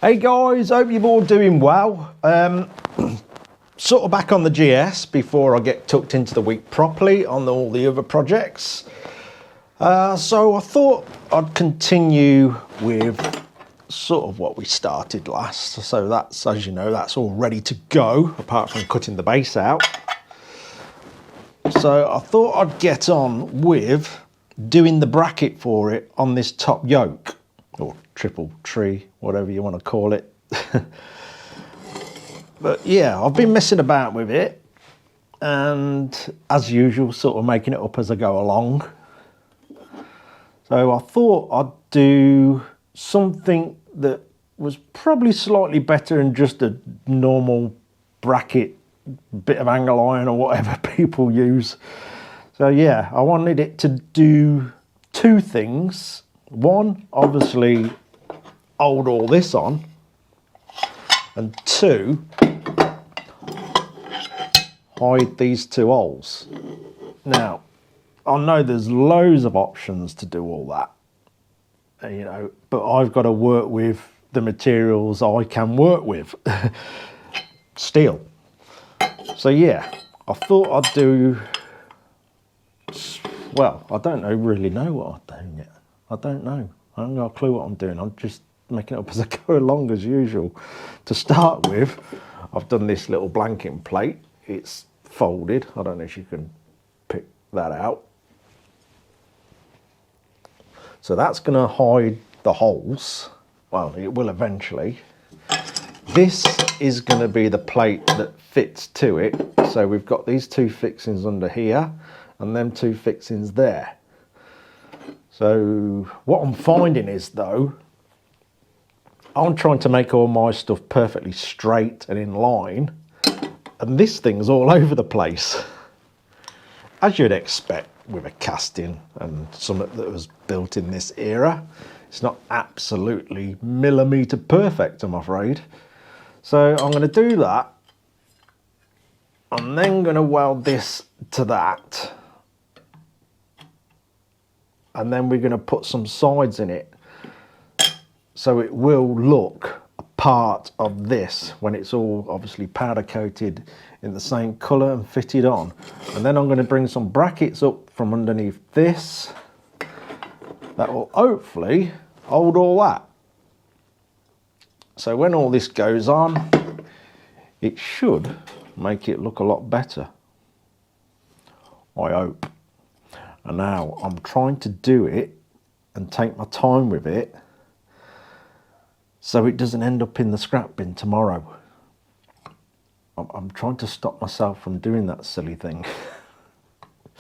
Hey guys, hope you're all doing well. Sort of back on the GS before I get tucked into the week properly on all the other projects. So I thought I'd continue with sort of what we started last. So that's, as you know, that's all ready to go, apart from cutting the base out. So I thought I'd get on with doing the bracket for it on this top yoke, or triple tree, whatever you want to call it. But yeah, I've been messing about with it, and as usual, sort of making it up as I go along. So I thought I'd do something that was probably slightly better than just a normal bracket, bit of angle iron or whatever people use. So yeah, I wanted it to do two things. One, obviously hold all this on, and two, hide these two holes. Now, I know there's loads of options to do all that, you know, but I've got to work with the materials I can work with. Steel. So yeah, I thought I'd do, well, I don't really know what I'm doing yet. I don't know. I haven't got a clue what I'm doing. I'm just making it up as I go along as usual. To start with, I've done this little blanking plate. It's folded. I don't know if you can pick that out. So that's going to hide the holes. Well, it will eventually. This is going to be the plate that fits to it. So we've got these two fixings under here and them two fixings there. So what I'm finding is, though, I'm trying to make all my stuff perfectly straight and in line, and this thing's all over the place, as you'd expect with a casting and something that was built in this era. It's not absolutely millimetre perfect, I'm afraid. So I'm going to do that. I'm then going to weld this to that, and then we're going to put some sides in it so it will look a part of this when it's all obviously powder coated in the same colour and fitted on. And then I'm going to bring some brackets up from underneath this that will hopefully hold all that. So when all this goes on, it should make it look a lot better, I hope. And now I'm trying to do it and take my time with it so it doesn't end up in the scrap bin tomorrow. I'm trying to stop myself from doing that silly thing.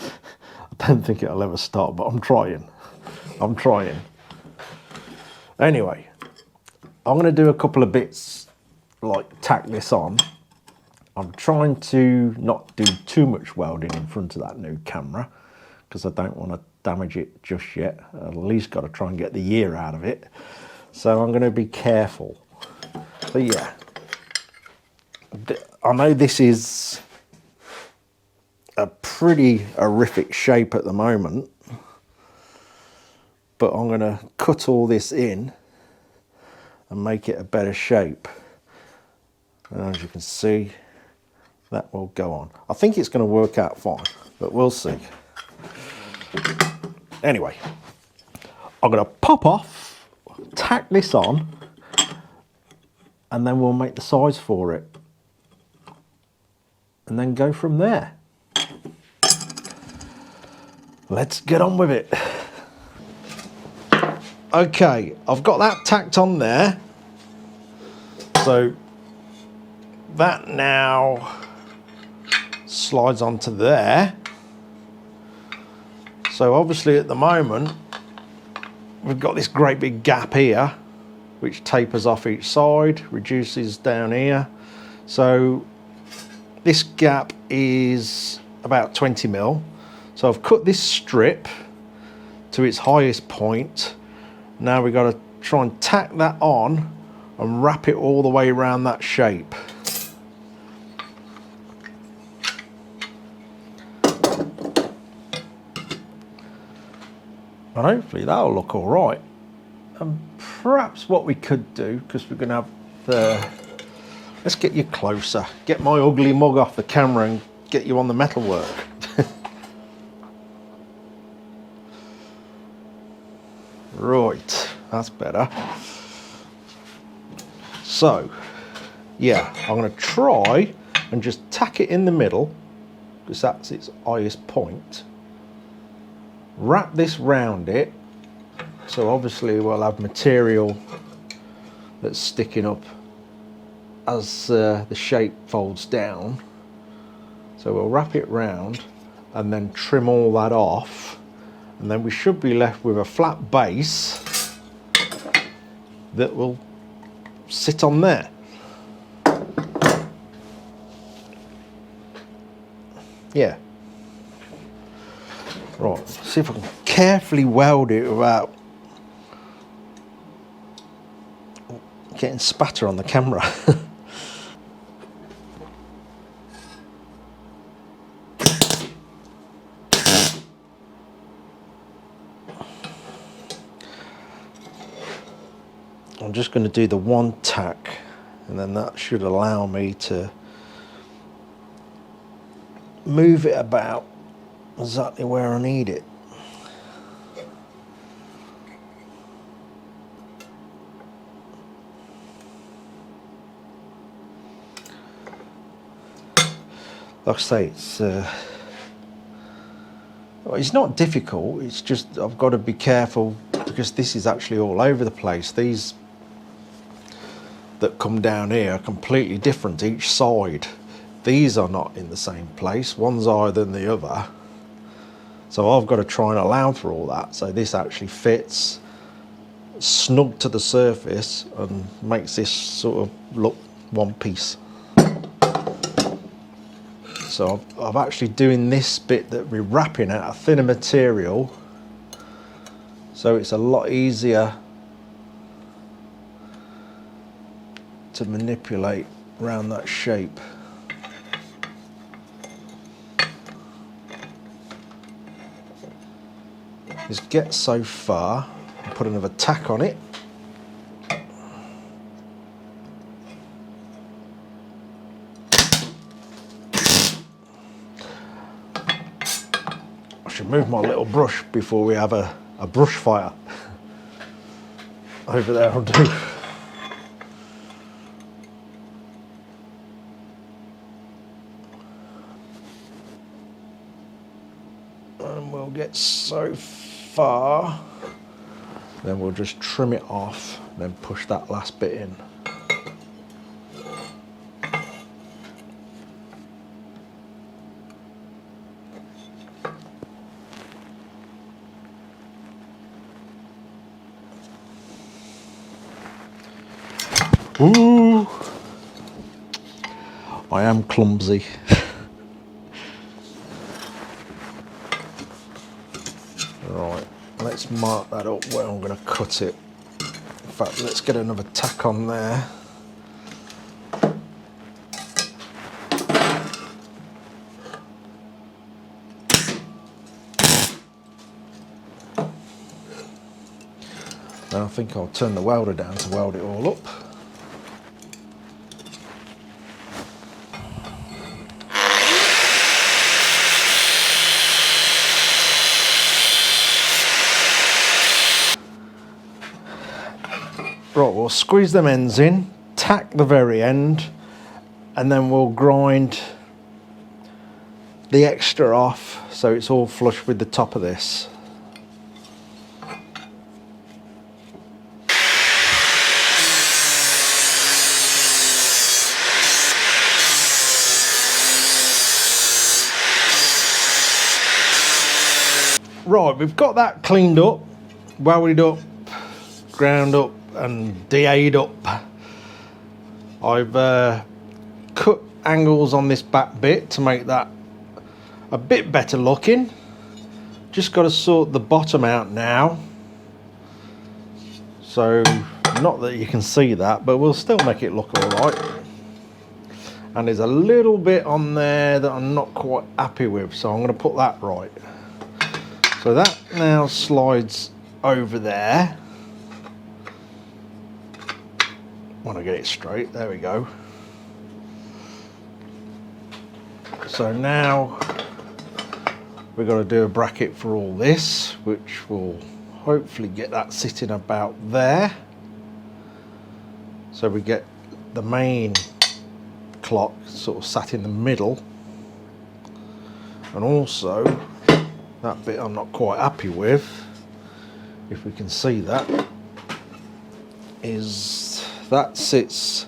I don't think it'll ever stop, but I'm trying. I'm trying. Anyway, I'm going to do a couple of bits, like tack this on. I'm trying to not do too much welding in front of that new camera, because I don't want to damage it just yet. I've at least got to try and get the year out of it. So I'm going to be careful. But yeah, I know this is a pretty horrific shape at the moment, but I'm going to cut all this in and make it a better shape. And as you can see, that will go on. I think it's going to work out fine, but we'll see. Anyway, I'm going to pop off, tack this on, and then we'll make the size for it, and then go from there. Let's get on with it. Okay, I've got that tacked on there. So that now slides onto there. So obviously at the moment, we've got this great big gap here, which tapers off each side, reduces down here. So this gap is about 20 mil. So I've cut this strip to its highest point. Now we've got to try and tack that on and wrap it all the way around that shape. And hopefully that'll look all right. And perhaps what we could do, because we're going to have let's get you closer. Get my ugly mug off the camera and get you on the metalwork. Right, that's better. So, yeah, I'm going to try and just tack it in the middle, because that's its highest point. Wrap this round it, so obviously we'll have material that's sticking up as the shape folds down. So we'll wrap it round and then trim all that off, and then we should be left with a flat base that will sit on there. Yeah. Right, see if I can carefully weld it without getting spatter on the camera. I'm just going to do the one tack, and then that should allow me to move it about exactly where I need it. Like I say, it's not difficult, it's just I've got to be careful because this is actually all over the place. These that come down here are completely different each side. These are not in the same place, one's higher than the other. So I've got to try and allow for all that, so this actually fits snug to the surface and makes this sort of look one piece. So I'm actually doing this bit that we're wrapping out of thinner material, so it's a lot easier to manipulate around that shape. Just get so far, put another tack on it. I should move my little brush before we have a brush fire. Over there I'll do. And we'll get so far, then we'll just trim it off, then push that last bit in. Ooh, I am clumsy. Right, let's mark that up where I'm going to cut it. In fact, let's get another tack on there. Now I think I'll turn the welder down to weld it all up. Right, we'll squeeze them ends in, tack the very end, and then we'll grind the extra off so it's all flush with the top of this. Right, we've got that cleaned up, welded up, ground up and DA'd up. I've cut angles on this back bit to make that a bit better looking. Just got to sort the bottom out now. So, not that you can see that, but we'll still make it look all right. And there's a little bit on there that I'm not quite happy with, so I'm going to put that right. So that now slides over there. when I get it straight. There we go. So now we've got to do a bracket for all this, which will hopefully get that sitting about there. So we get the main clock sort of sat in the middle, and also that bit I'm not quite happy with, if we can see that, is that sits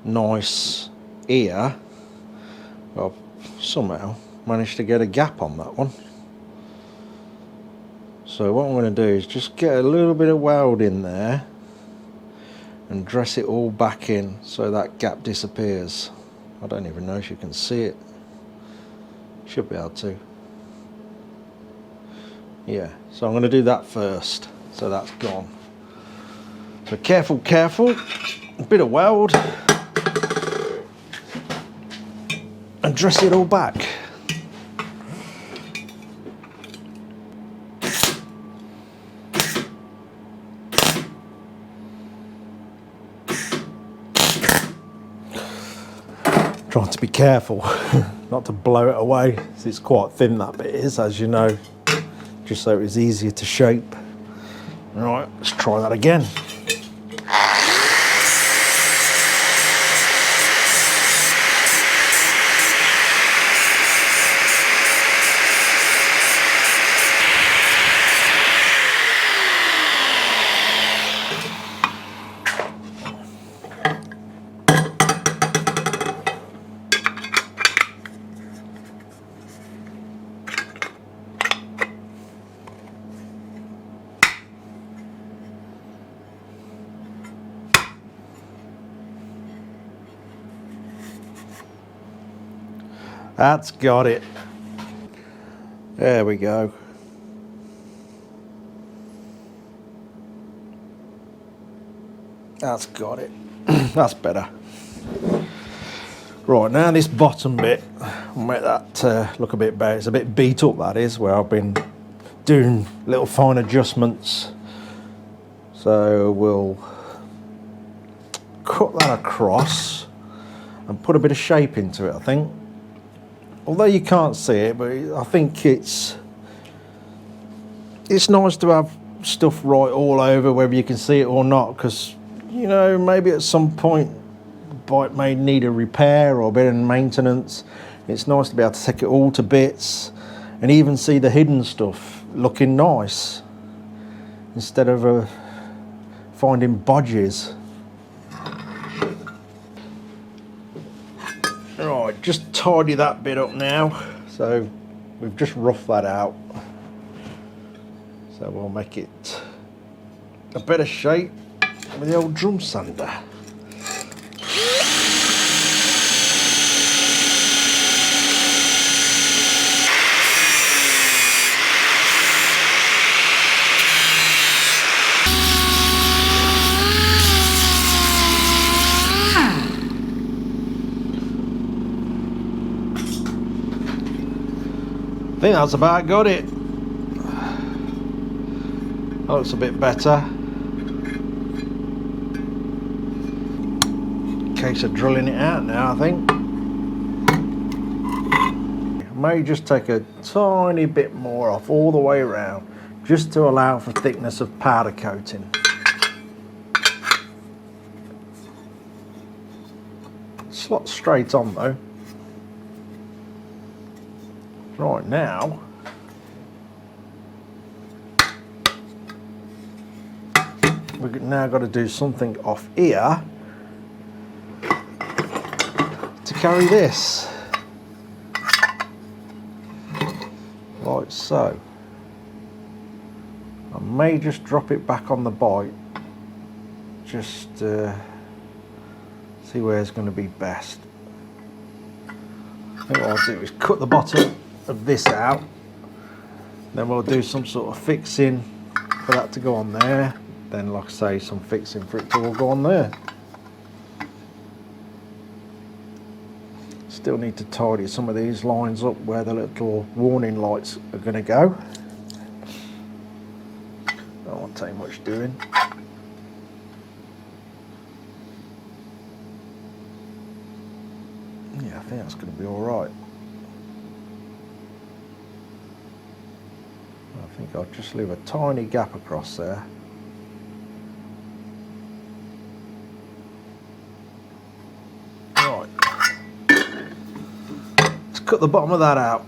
nice here. I've somehow managed to get a gap on that one. So what I'm going to do is just get a little bit of weld in there and dress it all back in so that gap disappears. I don't even know if you can see it. Should be able to. Yeah, so I'm going to do that first, so that's gone. So careful, careful, a bit of weld and dress it all back. Trying to be careful not to blow it away. It's quite thin, that bit is, as you know, just so it's easier to shape. Right, let's try that again. That's got it. There we go. That's got it. That's better. Right, now this bottom bit, I'll make that look a bit better. It's a bit beat up, that is, where I've been doing little fine adjustments. So we'll cut that across and put a bit of shape into it, I think. Although you can't see it, but I think it's nice to have stuff right all over, whether you can see it or not, because, you know, maybe at some point the bike may need a repair or a bit of maintenance. It's nice to be able to take it all to bits and even see the hidden stuff looking nice instead of finding bodges. Right, just tidy that bit up now. So we've just roughed that out. So we'll make it a better shape with the old drum sander. I think that's about got it. That looks a bit better. Case of drilling it out now, I think. I may just take a tiny bit more off all the way around, just to allow for thickness of powder coating. Slot straight on though. Right, now we've now got to do something off here to carry this, like so. I may just drop it back on the bike, just see where it's going to be best. I think what I'll do is cut the bottom of this out, then we'll do some sort of fixing for that to go on there, then like I say, some fixing for it to all go on there. Still need to tidy some of these lines up where the little warning lights are going to go. That won't take much doing. Yeah, I think that's going to be all right. I think I'll just leave a tiny gap across there. Right. Let's cut the bottom of that out.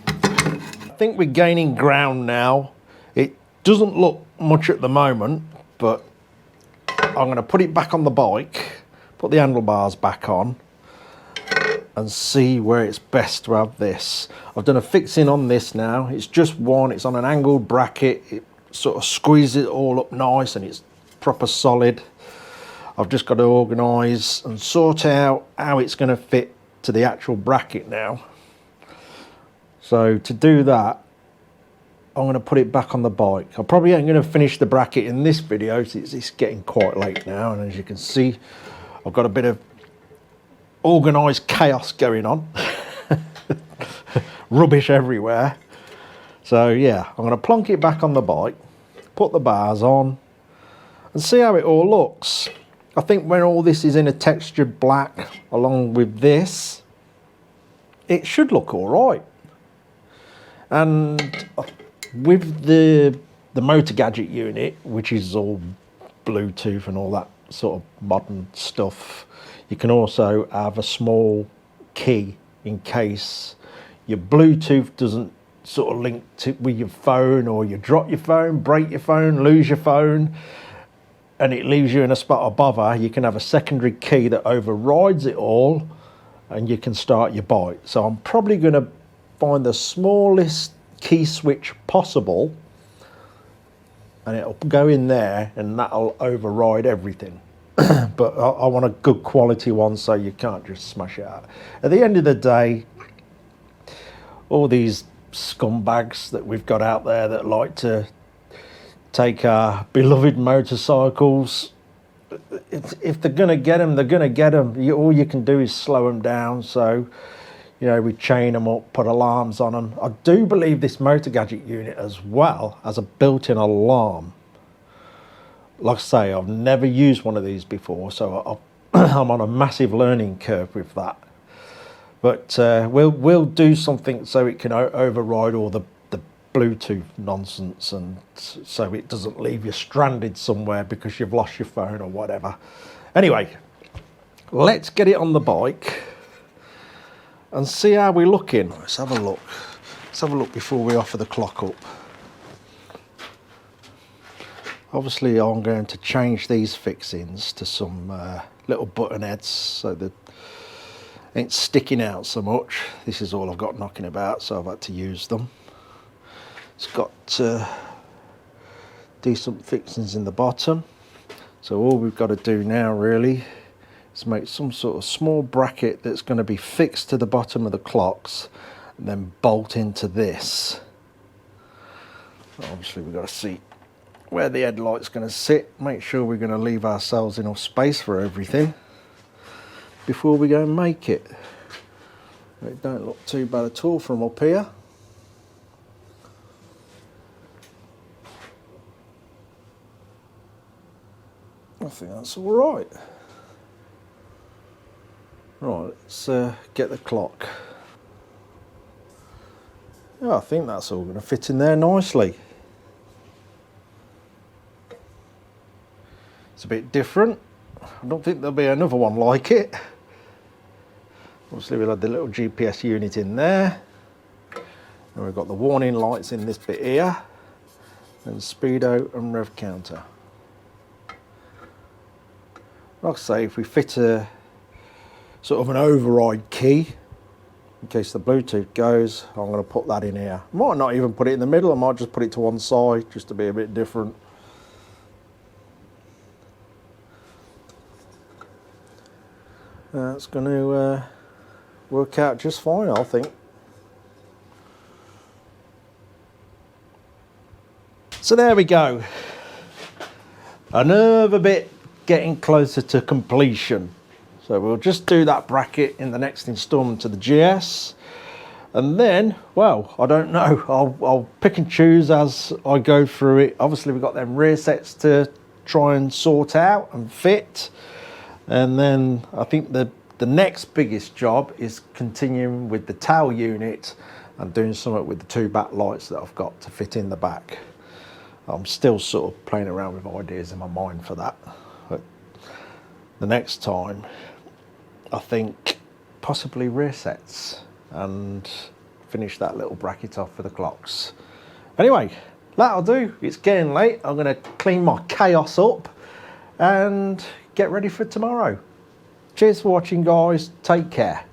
I think we're gaining ground now. It doesn't look much at the moment, but I'm going to put it back on the bike, put the handlebars back on, and see where it's best to have this. I've done a fixing on this now. It's just one, it's on an angled bracket. It sort of squeezes it all up nice and it's proper solid. I've just got to organise and sort out how it's going to fit to the actual bracket now. So to do that, I'm going to put it back on the bike. I probably ain't going to finish the bracket in this video. It's getting quite late now, and as you can see, I've got a bit of organised chaos going on. Rubbish everywhere. So yeah, I'm going to plonk it back on the bike, put the bars on, and see how it all looks. I think when all this is in a textured black along with this, it should look all right. And with the motor gadget unit, which is all Bluetooth and all that sort of modern stuff, you can also have a small key in case your Bluetooth doesn't sort of link to with your phone, or you drop your phone, break your phone, lose your phone, and it leaves you in a spot of bother. You can have a secondary key that overrides it all, and you can start your bike. So I'm probably going to find the smallest key switch possible, and it'll go in there and that'll override everything. But I want a good quality one, so you can't just smash it out. At the end of the day, all these scumbags that we've got out there that like to take our beloved motorcycles, if they're going to get them, they're going to get them. All you can do is slow them down. So, you know, we chain them up, put alarms on them. I do believe this motor gadget unit as well has a built-in alarm. Like I say, I've never used one of these before, so I'm on a massive learning curve with that. But we'll do something so it can override all the Bluetooth nonsense, and so it doesn't leave you stranded somewhere because you've lost your phone or whatever. Anyway, let's get it on the bike and see how we're looking. Let's have a look. Let's have a look before we offer the clock up. Obviously, I'm going to change these fixings to some little button heads so that it ain't sticking out so much. This is all I've got knocking about, so I've had to use them. It's got decent fixings in the bottom. So all we've got to do now really is make some sort of small bracket that's going to be fixed to the bottom of the clocks and then bolt into this. Obviously we've got to see where the headlight's going to sit, make sure we're going to leave ourselves enough space for everything before we go and make it. It don't look too bad at all from up here. I think that's all right. Right, let's get the clock. Yeah, I think that's all going to fit in there nicely. It's a bit different. I don't think there'll be another one like it. Obviously we'll have the little GPS unit in there. And we've got the warning lights in this bit here. And speedo and rev counter. Like I say, if we fit a sort of an override key, in case the Bluetooth goes, I'm going to put that in here. I might not even put it in the middle, I might just put it to one side, just to be a bit different. That's going to work out just fine, I think. So there we go. Another bit getting closer to completion. So we'll just do that bracket in the next instalment to the GS, and then, well, I don't know, I'll pick and choose as I go through it. Obviously we've got them rear sets to try and sort out and fit, And then I think the next biggest job is continuing with the tail unit and doing something with the two back lights that I've got to fit in the back. I'm still sort of playing around with ideas in my mind for that. But the next time, I think possibly rear sets and finish that little bracket off for the clocks. Anyway, that'll do. It's getting late. I'm going to clean my chaos up and get ready for tomorrow. Cheers for watching, guys. Take care.